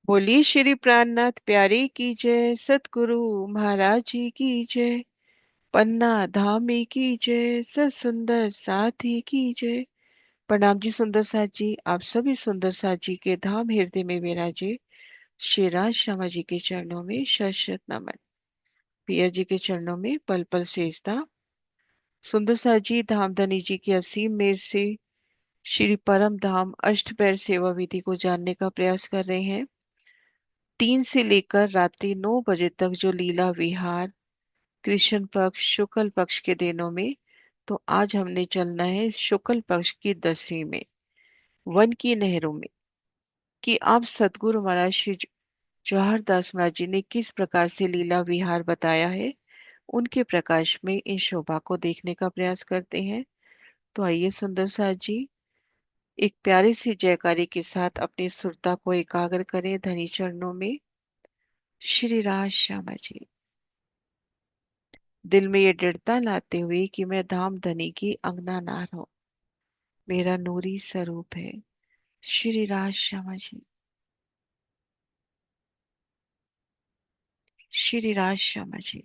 बोलिए श्री प्राणनाथ प्यारे की जय। सतगुरु महाराज जी की जय। पन्ना धामी की जय। सब सुंदर साथी की जय। प्रणाम जी सुंदर साथ जी। आप सभी सुंदर साथ जी के धाम हृदय में विराजे श्री राज श्यामा जी के चरणों में शत शत नमन। पिया जी के चरणों में पल पल सेजदा। सुंदर साथ जी धाम धनी जी की असीम मेर से श्री परम धाम अष्टपैर सेवा विधि को जानने का प्रयास कर रहे हैं। 3 से लेकर रात्रि 9 बजे तक जो लीला विहार कृष्ण पक्ष शुक्ल पक्ष के दिनों में, तो आज हमने चलना है शुक्ल पक्ष की 10वीं में, वन की नहरों में, कि आप सतगुरु महाराज श्री जवाहर दास महाराज जी ने किस प्रकार से लीला विहार बताया है। उनके प्रकाश में इन शोभा को देखने का प्रयास करते हैं। तो आइए सुंदर साथ जी, एक प्यारी सी जयकारी के साथ अपनी सुरता को एकाग्र करें धनी चरणों में। श्री राज श्यामा जी, दिल में ये दृढ़ता लाते हुए कि मैं धाम धनी की अंगना नार हूँ, मेरा नूरी स्वरूप है श्री राज श्यामा जी। श्री राज श्यामा जी।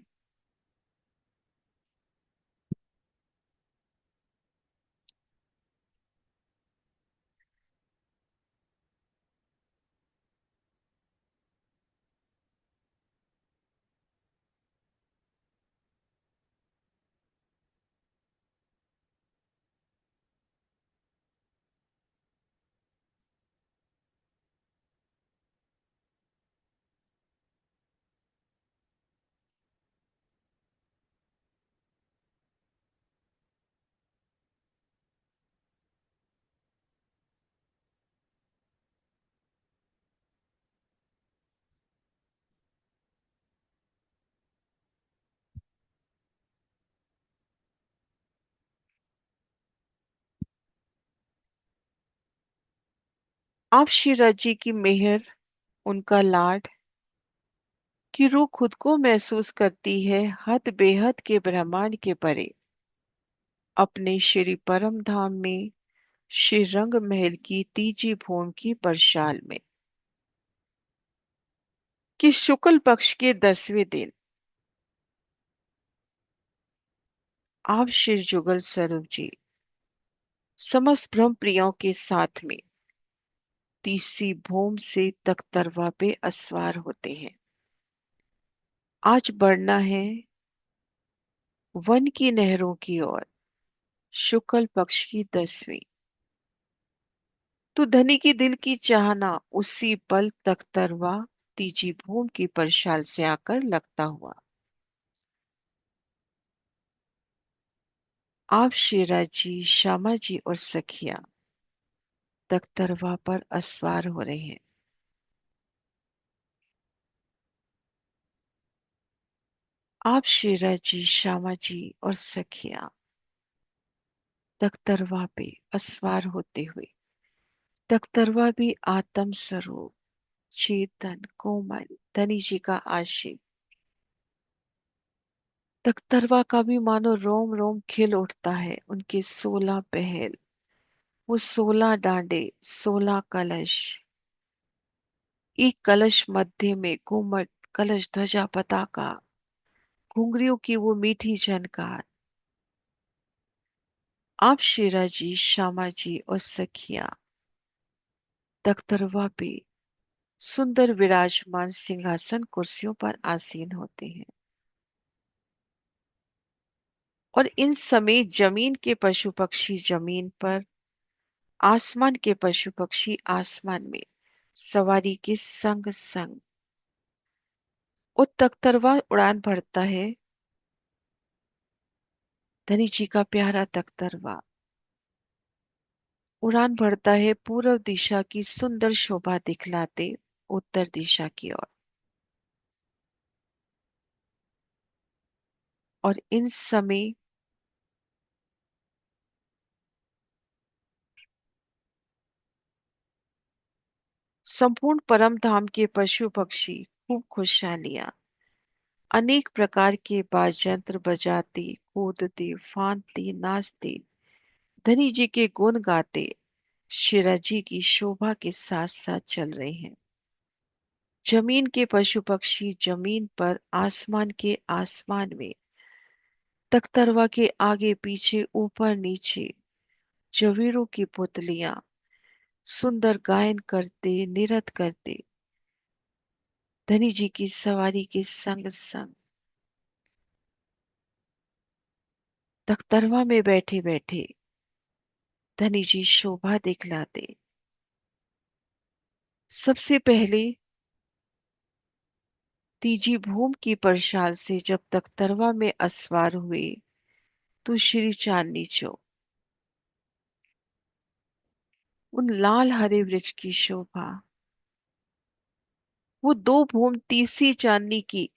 आप श्री राज जी की मेहर, उनका लाड की रूह खुद को महसूस करती है हद बेहद के ब्रह्मांड के परे, अपने श्री परम धाम में, श्री रंग महल की तीजी भूमि की परशाल में, कि शुक्ल पक्ष के 10वें दिन आप श्री जुगल स्वरूप जी समस्त ब्रह्म प्रियों के साथ में तीसरी भूमि से तख्तरवा पे असवार होते हैं। आज बढ़ना है वन की नहरों की ओर, शुक्ल पक्ष की 10वीं। तो धनी की दिल की चाहना उसी पल तख्तरवा तीजी भूमि की परशाल से आकर लगता हुआ आप शेरा जी श्यामा जी और सखिया तख्तरवा पर असवार हो रहे हैं। आप शेरा जी श्यामा जी और सखिया तख्तरवा पे असवार होते हुए, तख्तरवा भी आत्म स्वरूप चेतन कोमल धनी जी का आशिक, तख्तरवा का भी मानो रोम रोम खिल उठता है उनके 16 पहल, वो 16 डांडे, 16 कलश, एक कलश मध्य में घूमट, कलश ध्वजा पताका, घुंघरियों की वो मीठी झनकार। आप शेरा जी श्यामा जी और सखिया तख्तरवा पे सुंदर विराजमान सिंहासन कुर्सियों पर आसीन होते हैं, और इन समय जमीन के पशु पक्षी जमीन पर, आसमान के पशु पक्षी आसमान में सवारी के संग संग, वो तख्तरवा उड़ान भरता है, धनी जी का प्यारा तख्तरवा उड़ान भरता है पूर्व दिशा की सुंदर शोभा दिखलाते उत्तर दिशा की ओर। और इन समय संपूर्ण परम धाम के पशु पक्षी खूब खुशहालियां अनेक प्रकार के बाजयंत्र बजाते कूदते फांदते नाचते धनी जी के गुण गाते शेरा जी की शोभा के साथ साथ चल रहे हैं। जमीन के पशु पक्षी जमीन पर, आसमान के आसमान में, तख्तरवा के आगे पीछे ऊपर नीचे, जवीरों की पुतलियां सुंदर गायन करते निरत करते धनी जी की सवारी के संग संग तख्तरवा में बैठे बैठे धनी जी शोभा दिखलाते। सबसे पहले तीजी भूम की परछाल से जब तख्तरवा में असवार हुए तो श्री चांदनी चौक उन लाल हरे वृक्ष की शोभा, वो दो भूम तीसरी चांदनी की,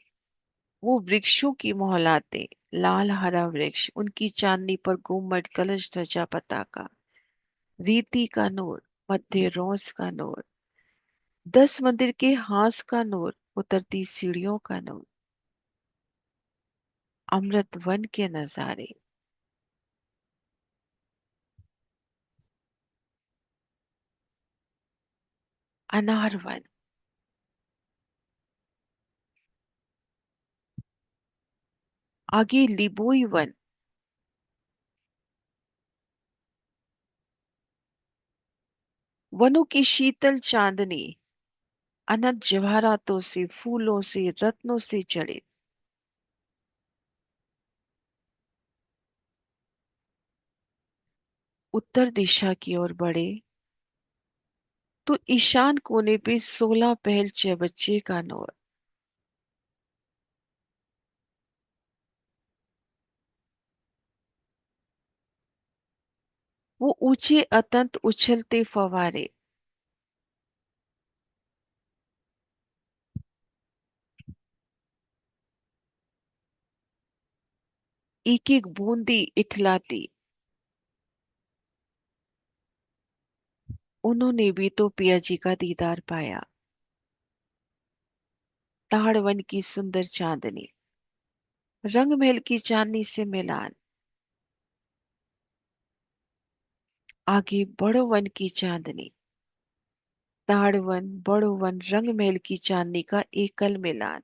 वो वृक्षों की मोहलाते, लाल हरा वृक्ष, उनकी चांदनी पर गुम्मट कलश ध्वजा पताका, रीति का नूर, मध्य रोज का नूर, 10 मंदिर के हास का नूर, उतरती सीढ़ियों का नूर, अमृत वन के नजारे, अनार वन, आगे लिबोई वन, वनों की शीतल चांदनी, अनंत जवाहरातों से, फूलों से, रत्नों से जड़े, उत्तर दिशा की ओर बढ़े तो ईशान कोने पे 16 पहल बच्चे का नूर, वो ऊंचे अतंत उछलते फवारे, एक एक बूंदी इठलाती, उन्होंने भी तो पिया जी का दीदार पाया। ताड़ वन की सुंदर चांदनी, रंग महल की चांदनी से मिलान, आगे बड़ो वन की चांदनी, ताड़ वन बड़ो वन रंग महल की चांदनी का एकल मिलान,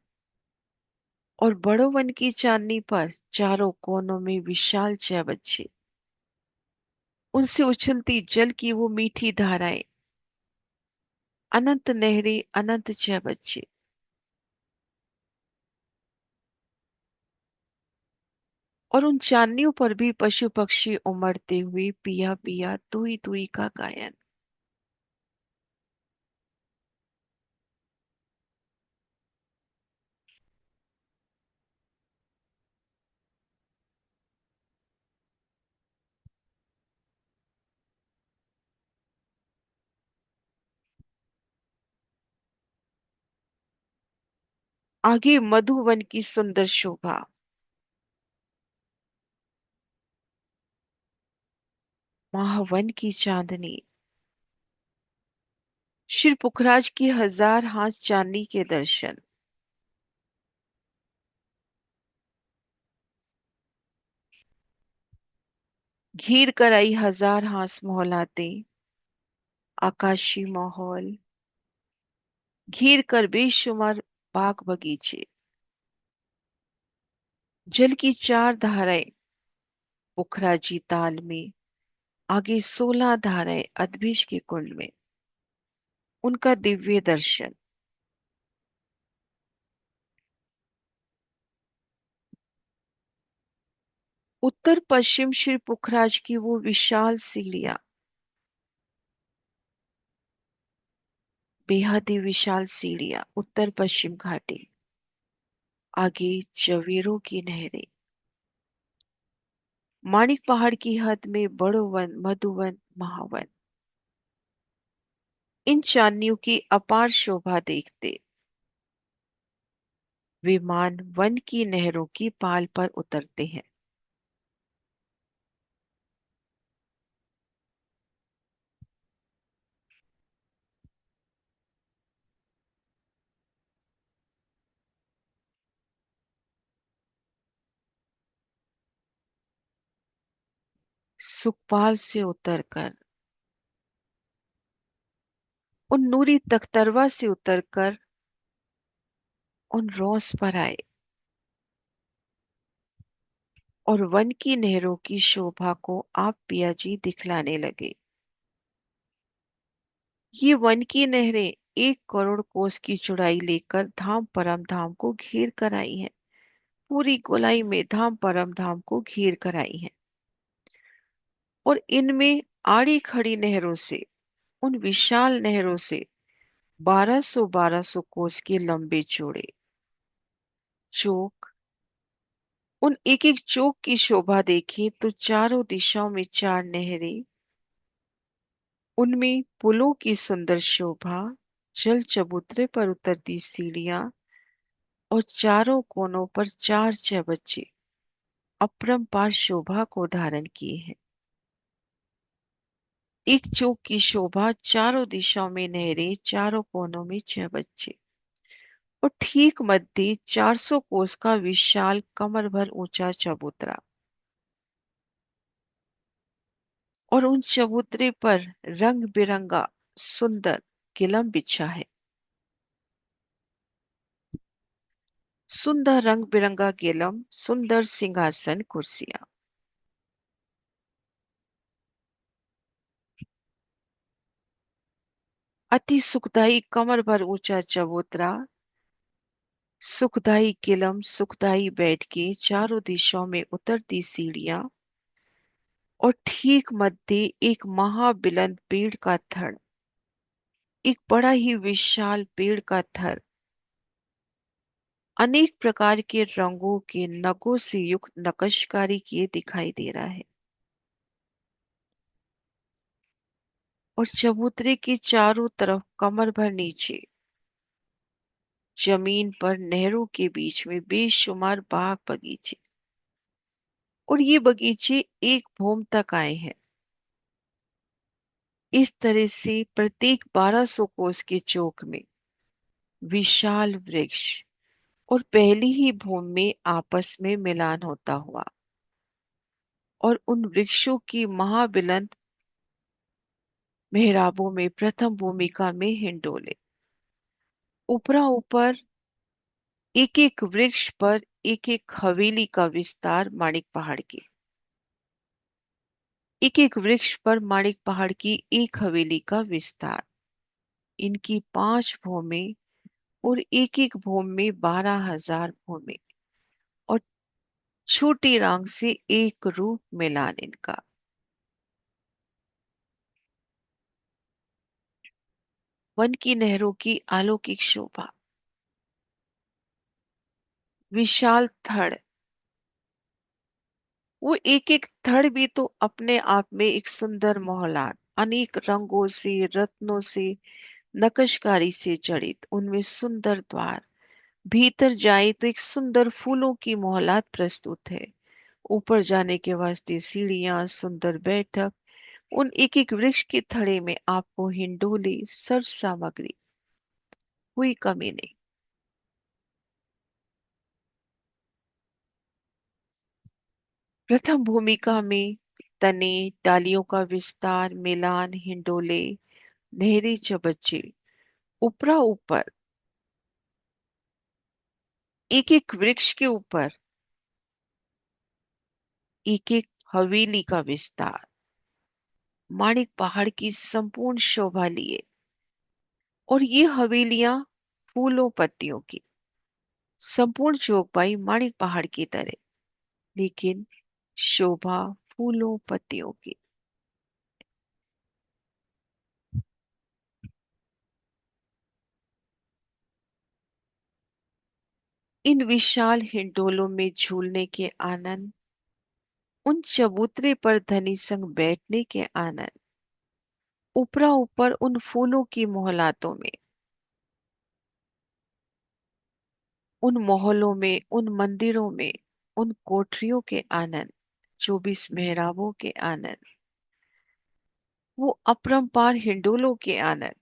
और बड़ो वन की चांदनी पर चारों कोनों में विशाल चौबच्चे, उनसे उछलती जल की वो मीठी धाराएं, अनंत नहरें, अनंत चौबच्चे, और उन चांदनियों पर भी पशु पक्षी उमड़ते हुए पिया पिया तुई तुई का गायन। आगे मधुवन की सुंदर शोभा, महावन की चांदनी, श्री पुखराज की 1000 हाथ चांदी के दर्शन, घीर कर आई 1000 हाथ मोहलाते, आकाशी माहौल, घीर कर बेशुमार बाग बगीचे, जल की 4 धाराएं पुखराजी ताल में, आगे 16 धाराएं अदभिश के कुंड में, उनका दिव्य दर्शन, उत्तर पश्चिम श्री पुखराज की वो विशाल सीढ़ियां, बेहद ही विशाल सीढ़ियां, उत्तर पश्चिम घाटी, आगे जवीरों की नहरें, माणिक पहाड़ की हद में बड़ो वन, मधुवन, महावन, इन चांदनियों की अपार शोभा देखते विमान वन की नहरों की पाल पर उतरते हैं। सुखपाल से उतरकर, उन नूरी तख्तरवा से उतरकर उन रोस पर आए और वन की नहरों की शोभा को आप पिया जी दिखलाने लगे। ये वन की नहरें 1 करोड़ कोस की चौड़ाई लेकर धाम परम धाम को घेर कर आई हैं। पूरी गोलाई में धाम परम धाम को घेर कर आई हैं। और इनमें आड़ी खड़ी नहरों से, उन विशाल नहरों से 1200 कोस के लंबे चौड़े चौक, उन एक एक चौक की शोभा देखी तो चारों दिशाओं में 4 नहरें, उनमें पुलों की सुंदर शोभा, जल चबूतरे पर उतरती सीढ़ियां और चारों कोनों पर 4 चबच्चे अपरंपार शोभा को धारण किए हैं। एक चौक की शोभा, चारों दिशाओं में नहरें, चारों कोनों में चबच्चे और ठीक मध्य 400 कोस का विशाल कमर भर ऊंचा चबूतरा। और उन चबूतरे पर रंग बिरंगा सुंदर किलम बिछा है। सुंदर रंग बिरंगा गिलम, सुंदर सिंहासन कुर्सियां। अति सुखदाई कमर भर ऊंचा चबूतरा, सुखदाई गिलम, सुखदाई बैठके, चारों दिशाओं में उतरती सीढ़ियां और ठीक मध्य एक महाबिलंद पेड़ का थड़, एक बड़ा ही विशाल पेड़ का थर, अनेक प्रकार के रंगों के नगों से युक्त नक्शकारी किए दिखाई दे रहा है। और चबूतरे के चारों तरफ कमर भर नीचे जमीन पर नहरों के बीच में बेशुमार बाग बगीचे, और ये बगीचे एक भूम तक आए हैं। इस तरह से प्रत्येक 1200 कोस के चौक में विशाल वृक्ष और पहली ही भूमि में आपस में मिलान होता हुआ और उन वृक्षों की महाबिलंद मेहराबों में प्रथम भूमिका में हिंडोले, ऊपरा ऊपर एक एक वृक्ष पर एक एक हवेली का विस्तार माणिक पहाड़ की, एक एक वृक्ष पर माणिक पहाड़ की एक हवेली का विस्तार। इनकी 5 भूमि और एक एक भूमि में 12,000 भूमि और छोटी रांग से एक रूप मिलान इनका। वन की नहरों की अलौकिक शोभा, विशाल थड़, वो एक एक थड़ भी तो अपने आप में एक सुंदर मोहलात, अनेक रंगों से, रत्नों से, नक्शकारी से जड़ित, उनमें सुंदर द्वार, भीतर जाए तो एक सुंदर फूलों की मोहलात प्रस्तुत है। ऊपर जाने के वास्ते सीढ़ियां, सुंदर बैठक, उन एक एक वृक्ष के थड़े में आपको हिंडोले, सर्व सामग्री, कोई कमी नहीं। प्रथम भूमिका में तने, डालियों का विस्तार, मिलान, हिंडोले, नहरी चबच्चे, उपरा ऊपर एक एक वृक्ष के ऊपर एक एक हवेली का विस्तार, माणिक पहाड़ की संपूर्ण शोभा लिए। और ये हवेलियां फूलों पत्तियों की, संपूर्ण चौपाई माणिक पहाड़ की तरह, लेकिन शोभा फूलों पत्तियों की। इन विशाल हिंडोलों में झूलने के आनंद, उन चबूतरे पर धनी संग बैठने के आनंद, ऊपरा ऊपर उन फूलों की मोहलातों में, उन मोहल्लों में, उन मंदिरों में, उन कोठरियों के आनंद, 24 मेहराबों के आनंद, वो अपरंपार हिंडोलों के आनंद,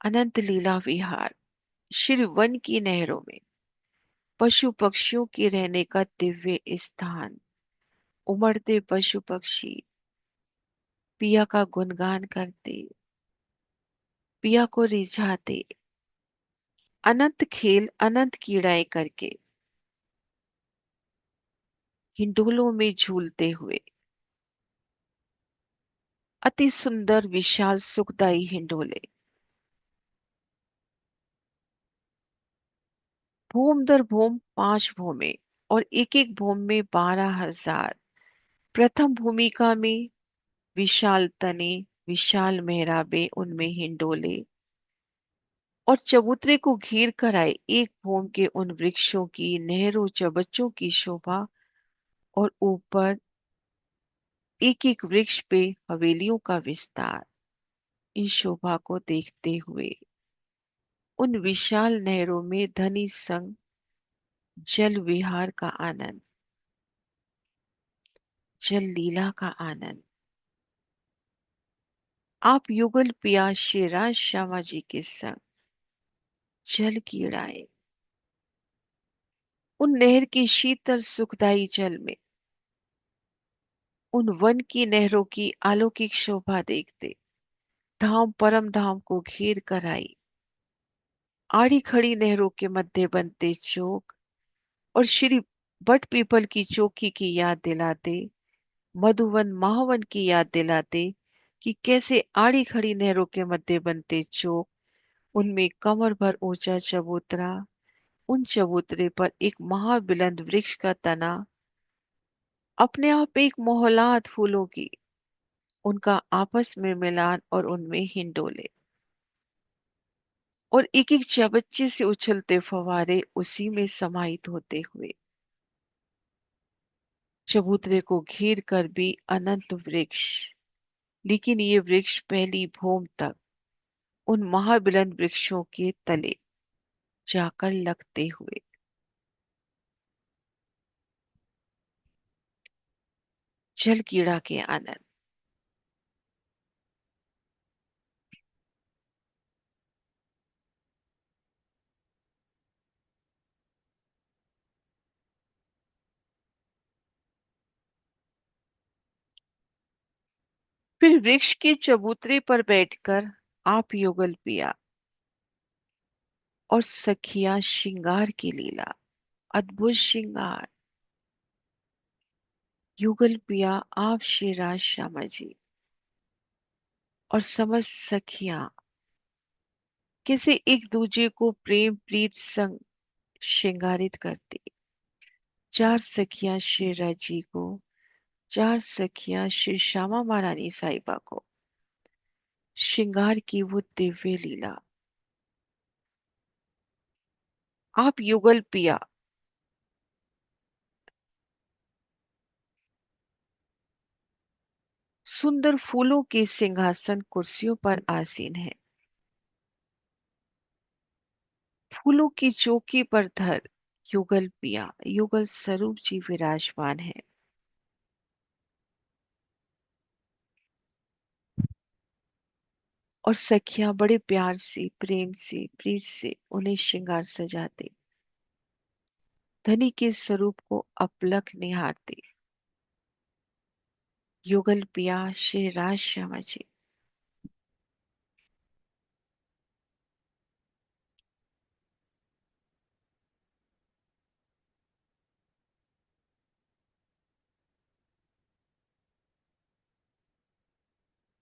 अनंत लीला विहार, श्री वन की नहरों में पशु पक्षियों के रहने का दिव्य स्थान, उमड़ते पशु पक्षी पिया का गुणगान करते, पिया को रिझाते, अनंत खेल अनंत क्रीड़ाएं करके हिंडोलों में झूलते हुए, अति सुंदर विशाल सुखदाई हिंडोले, भूम दर भूम 5 भूमे और एक एक भूम में 12,000। प्रथम भूमिका में विशाल तने, विशाल मेहराबे, उनमें हिंडोले और चबूतरे को घेर कर आए एक भूम के उन वृक्षों की नहरों चबच्चों की शोभा, और ऊपर एक एक वृक्ष पे हवेलियों का विस्तार। इस शोभा को देखते हुए उन विशाल नहरों में धनी संग जल विहार का आनंद, जल लीला का आनंद। आप युगल पिया श्री राज श्यामा जी के संग जल कीड़ाए उन नहर के शीतल सुखदाई जल में, उन वन की नहरों की अलौकिक शोभा देखते धाम परम धाम को घेर कर आई। आड़ी खड़ी नहरों के मध्य बनते चौक और श्री बट पीपल की चौकी की याद दिलाते, मधुवन महावन की याद दिलाते कि कैसे आड़ी खड़ी नहरों के मध्य बनते चौक, उनमें कमर भर ऊंचा चबूतरा, उन चबूतरे पर एक महाबिलंद वृक्ष का तना, अपने आप एक मोहलात फूलों की, उनका आपस में मिलान और उनमें हिंडोले और एक एक चबच्चे से उछलते फवारे उसी में समाहित होते हुए, चबूतरे को घेर कर भी अनंत वृक्ष, लेकिन ये वृक्ष पहली भूम तक उन महाबिलंद वृक्षों के तले जाकर लगते हुए, जल कीड़ा के आनंद। फिर वृक्ष के चबूतरे पर बैठकर आप युगल पिया और सखिया श्रृंगार की लीला, अद्भुत श्रृंगार। युगल पिया आप श्री राज श्यामा जी और समस्त सखियां कैसे एक दूजे को प्रेम प्रीत संग श्रृंगारित करती। 4 सखियां श्री राजी को, 4 सखियां श्री श्यामा महारानी साहिबा को श्रृंगार की वो दिव्य लीला। आप युगल पिया सुंदर फूलों के सिंहासन कुर्सियों पर आसीन है, फूलों की चौकी पर धर युगल पिया युगल स्वरूप जी विराजमान है। और सखियां बड़े प्यार से प्रेम से प्रीत से उन्हें श्रृंगार सजाते, धनी के स्वरूप को अपलक निहारते। युगल पिया श्री राज श्यामा जी,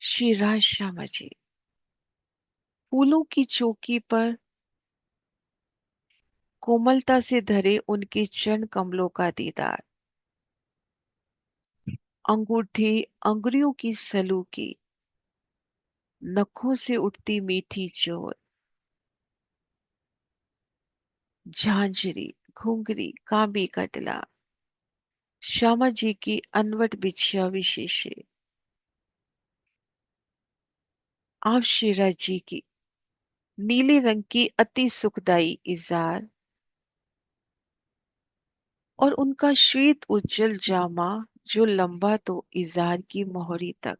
श्री राज श्यामा जी फूलों की चौकी पर कोमलता से धरे उनके चरण कमलों का दीदार, अंगूठी अंगुरियों की सलूकी, नखों से उठती मीठी चोर, झांझरी घुंघरी कांबी कटला, श्यामा जी की अनवट बिछिया विशेषे, आप शिरा जी की नीले रंग की अति सुखदाई इजार और उनका श्वेत उज्जवल जामा जो लंबा तो इजार की मोहरी तक,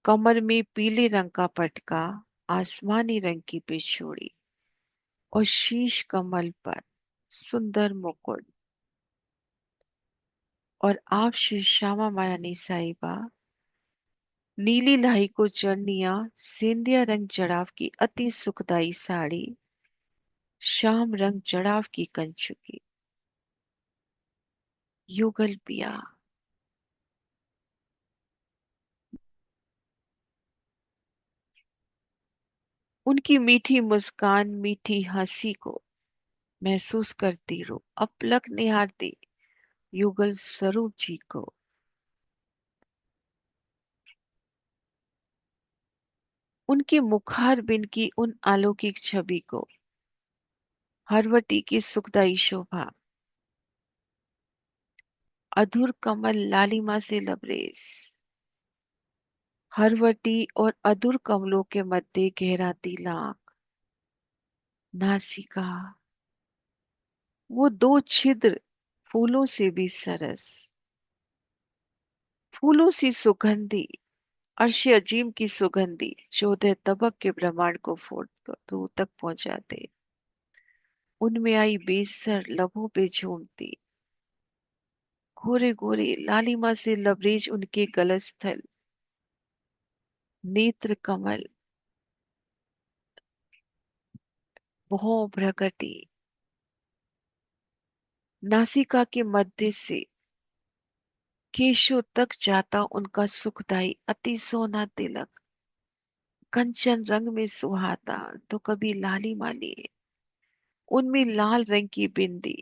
कमर में पीले रंग का पटका, आसमानी रंग की पिछोड़ी और शीश कमल पर सुंदर मुकुट, और आप श्री श्यामा महारानी साहिबा नीली लाही को चढ़निया सेंधिया रंग जड़ाव की अति सुखदाई साड़ी श्याम रंग जड़ाव की कंचुकी, युगल पिया। उनकी मीठी मुस्कान मीठी हंसी को महसूस करती रो अब पलक निहारती युगल स्वरूप जी को। उनके मुखार बिन की उन अलौकिक छवि को, हरवटी की सुखदाई शोभा, अधुर कमल लालिमा से लबरेज। हरवटी और अधुर कमलों के मध्य गहरा तिलक, नासिका, वो दो छिद्र फूलों से भी सरस, फूलों सी सुगंधी, अर्श अजीम की सुगंधी 14 तबक के ब्रह्मांड को फोड़ कर दूर तक पहुंचाते। उनमें आई बेसर लबों पे झूमती, गोरे गोरे लालिमा से लबरेज उनके गलस्थल, नेत्र कमल, भौं भ्रगटी, नासिका के मध्य से केशों तक जाता उनका सुखदाई अति सोना तिलक, कंचन रंग में सुहाता तो कभी लालिमा लिए। उनमें लाल रंग की बिंदी,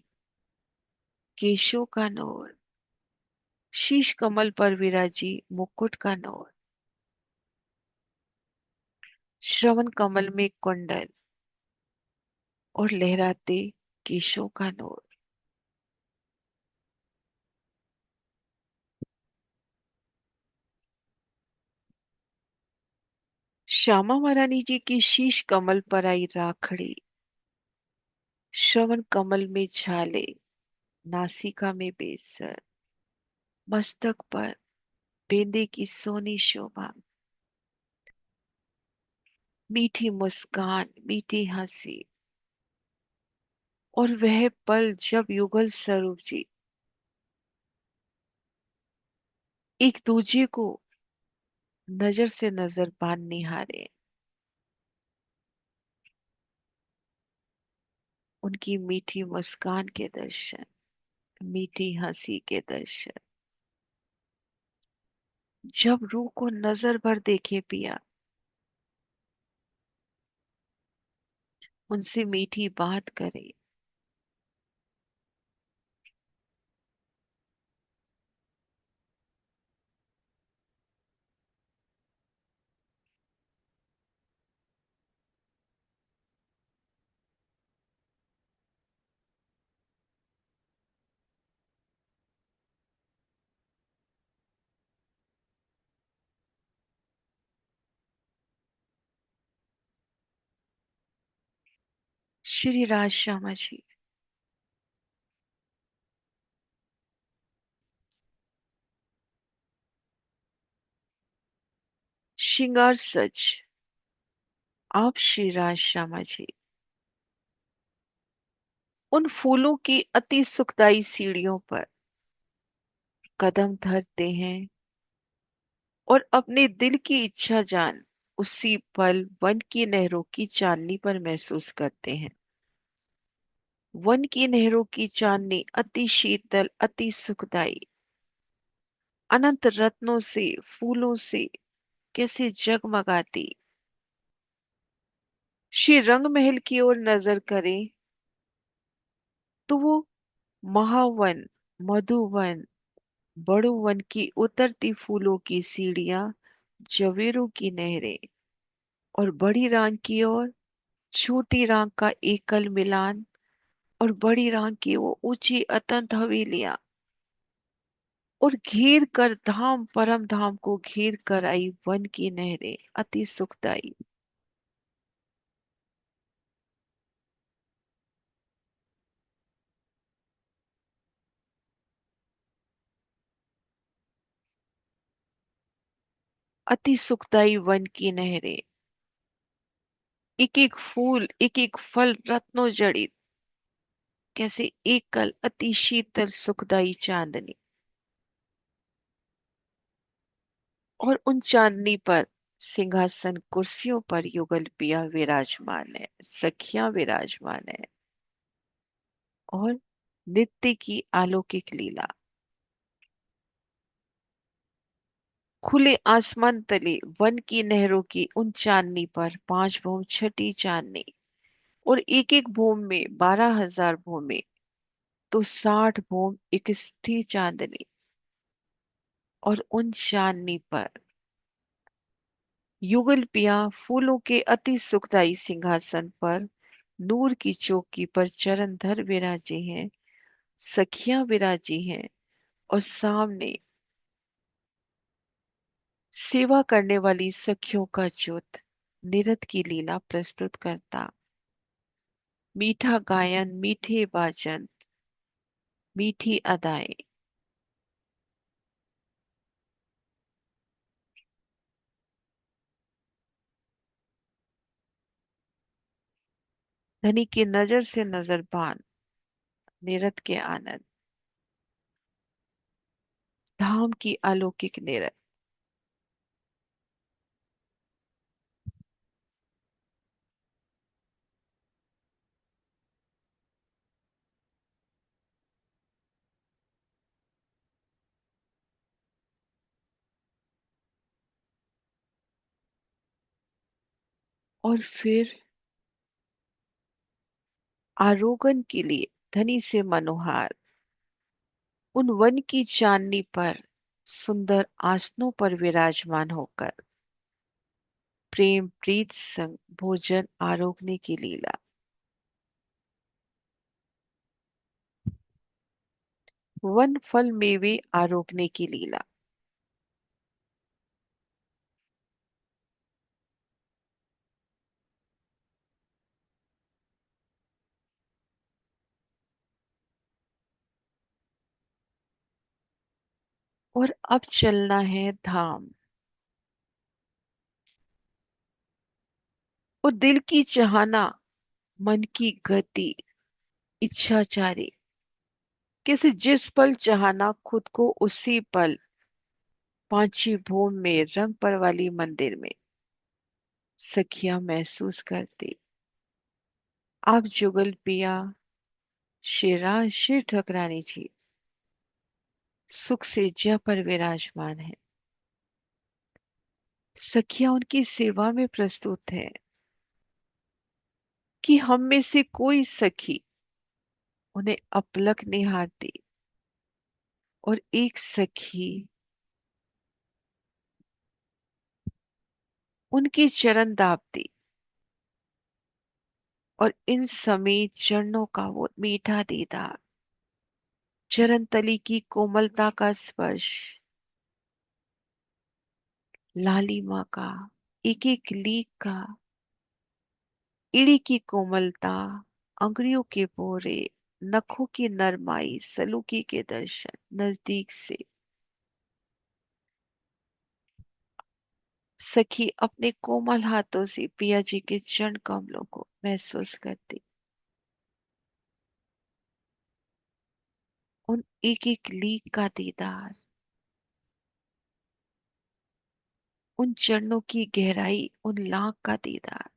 केशों का नूर, शीश कमल पर विराजी मुकुट का नूर, श्रवण कमल में कुंडल और लहराते केशों का नूर। श्यामा महारानी जी की शीश कमल पर आई राखड़ी, श्रवण कमल में छाले, नासिका में बेसर, मस्तक पर बेंदे की सोनी शोभा, मीठी मुस्कान मीठी हंसी। और वह पल जब युगल स्वरूप जी एक दूजे को नजर से नजर बांध निहारे, उनकी मीठी मुस्कान के दर्शन, मीठी हंसी के दर्शन, जब रूह को नजर भर देखे पिया, उनसे मीठी बात करे। श्री राज श्यामा जी, श्रृंगार सच, आप श्री राज श्यामा जी उन फूलों की अति सुखदाई सीढ़ियों पर कदम धरते हैं और अपने दिल की इच्छा जान उसी पल वन की नहरों की चांदनी पर महसूस करते हैं। वन की नहरों की चांदनी अति शीतल अति सुखदाई, अनंत रत्नों से फूलों से कैसे जगमगाती। श्री रंग महल की ओर नजर करें तो वो महावन, मधुवन, बड़ुवन की उतरती फूलों की सीढ़ियां, जवेरों की नहरें और बड़ी रान की ओर छोटी रान का एकल मिलान और बड़ी रान की वो ऊंची अतंत हवेलियां और घेर कर धाम परम धाम को घेर कर आई वन की नहरें अति सुखदाई। अति सुखदाई वन की नहरें, एक एक फूल एक एक फल रत्नों जड़ित, कैसे एकल अति शीतल सुखदाई चांदनी। और उन चांदनी पर सिंहासन कुर्सियों पर युगल पिया विराजमान है, सखियां विराजमान है। और नित्य की अलौकिक लीला। खुले आसमान तले वन की नहरों की उन चांदनी पर 5 भौम छठी चांदनी, और एक एक भौम में 12,000 भौमें, तो 60 भौम इकसठी चांदनी। और उन चांदनी पर युगल पिया फूलों के अति सुखदाई सिंहासन पर नूर की चौकी पर चरण धर विराजे हैं, सखियां विराजी हैं। और सामने सेवा करने वाली सखियों का जुट निरत की लीला प्रस्तुत करता। मीठा गायन, मीठे वाचन, मीठी अदाएं। धनी की नजर से नजर बान, निरत के आनंद, धाम की अलौकिक निरत। और फिर आरोगण के लिए धनी से मनोहार उन वन की चांदनी पर सुंदर आसनों पर विराजमान होकर प्रेम प्रीत संग भोजन आरोगने की लीला। वन फल मेवे आरोगने की लीला। और अब चलना है धाम। और दिल की चाहना, मन की गति, इच्छाचारी, किसी जिस पल चाहना खुद को उसी पल पांची भूम में रंग पर वाली मंदिर में सखियां महसूस करती। अब जुगल पिया शेरा शिर ठकरानी जी सुख से जय पर विराजमान है। सखियां उनकी सेवा में प्रस्तुत है कि हम में से कोई सखी उन्हें अपलक निहारती, और एक सखी उनके चरण दाबती, और इन समेत चरणों का वो मीठा दीदार, चरण तली की कोमलता का स्पर्श, लालिमा का एक एक लीक का, इड़ी की कोमलता, अंगुलियों के पोरे, नखों की नरमाई, सलूकी के दर्शन नजदीक से सखी अपने कोमल हाथों से पिया जी के चरण कमलों को महसूस करती। उन एक एक लीक का दीदार, उन चरणों की गहराई, उन लाख का दीदार।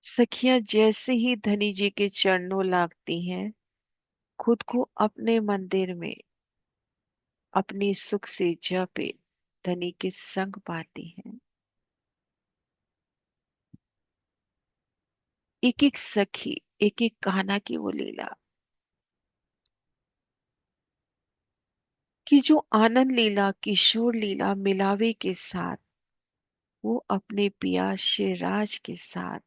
सखियां जैसे ही धनी जी के चरणों लागती हैं, खुद को अपने मंदिर में अपनी सुख से जपे धनी के संग पाती हैं। एक एक सखी, एक एक कान्हा की वो लीला, कि जो आनंद लीला, किशोर लीला मिलावे के साथ वो अपने पिया शिवराज के साथ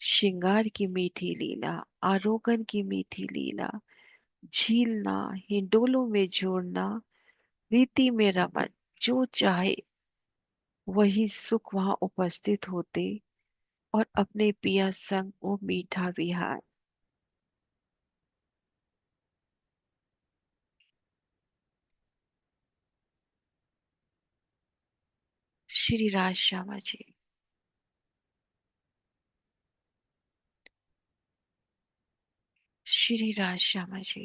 श्रृंगार की मीठी लीला, आरोगण की मीठी लीला, झीलना, हिंडोलों में जोड़ना, रीति में रमन, जो चाहे वही सुख वहां उपस्थित होते, और अपने पिया संग वो मीठा विहार। श्री राज श्यामा जी। श्री राज श्यामा जी।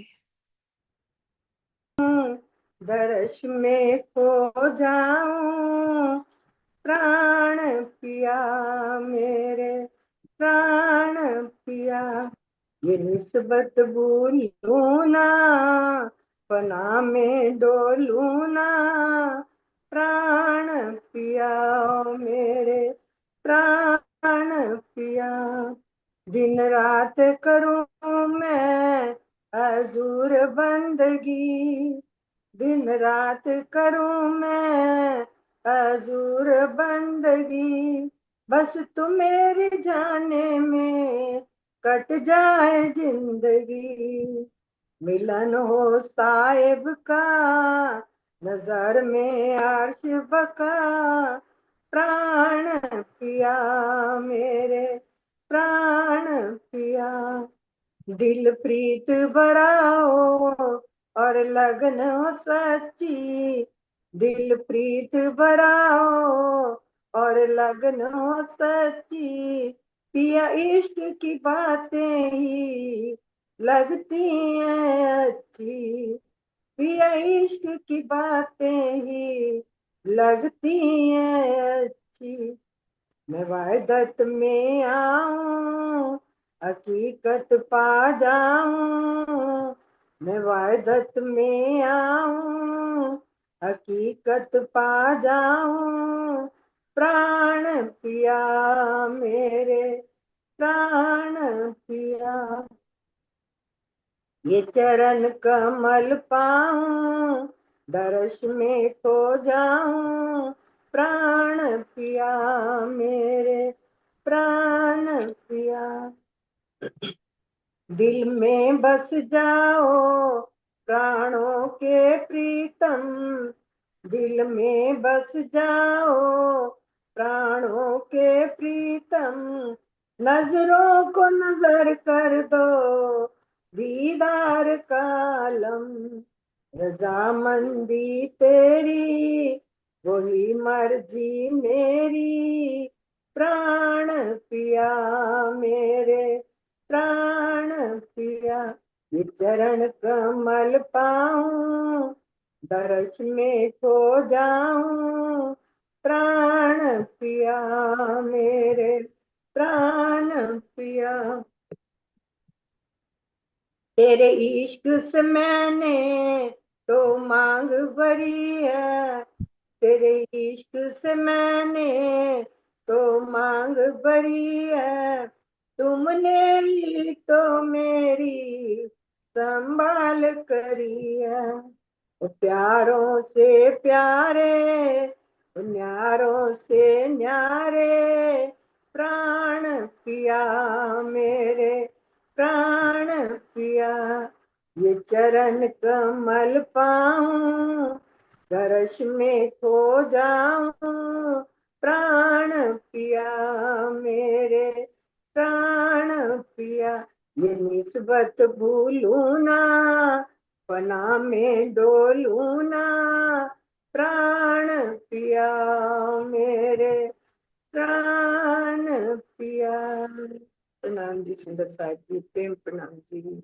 दर्श में खो जाऊं प्राण पिया मेरे प्राण पिया, ये निस्बत भूलूं ना पना में डोलूं ना प्राण पिया मेरे प्राण पिया। दिन रात करूं मैं हजूर बंदगी, दिन रात करूं मैं हजूर बंदगी, बस तू मेरे जाने में कट जाए जिंदगी। मिलन हो साहिब का नजर में अर्श बका प्राण पिया मेरे प्राण पिया। दिल प्रीत भराओ और लगन हो सच्ची, दिल प्रीत भराओ और लगन हो सच्ची, पिया इश्क की बातें ही लगती हैं अच्छी, पिया इश्क की बातें ही लगती हैं अच्छी। मैं वायदत में आऊं हकीकत पा जाऊं, मैं वायदत में आऊं हकीकत पा जाऊं प्राण पिया मेरे प्राण पिया। ये चरण कमल पाऊं दर्श में खो जाऊं प्राण पिया मेरे प्राण पिया। दिल में बस जाओ प्राणों के प्रीतम, दिल में बस जाओ प्राणों के प्रीतम, नजरों को नजर कर दो दीदार कालम, रजामंदी तेरी वही मर्जी मेरी प्राण पिया मेरे प्राण पिया। ये चरण कमल पाऊं दर्श में खो जाऊं प्राण पिया मेरे प्राण पिया। तेरे इश्क से मैंने तो मांग भरी है, तेरे इश्क से मैंने तो मांग भरी है, तुमने ही तो मेरी संभाल करी है। प्यारों से प्यारे न्यारों से न्यारे प्राण पिया मेरे प्राण पिया। ये चरण कमल पाऊं दर्श में खो जाऊं प्राण पिया मेरे प्राण पिया। ये निस्बत भूलूं ना पना में डोलूं ना प्राण पिया मेरे प्राण पिया। प्रणाम जी सुंदर साहिब जी, प्रेम प्रणाम जी।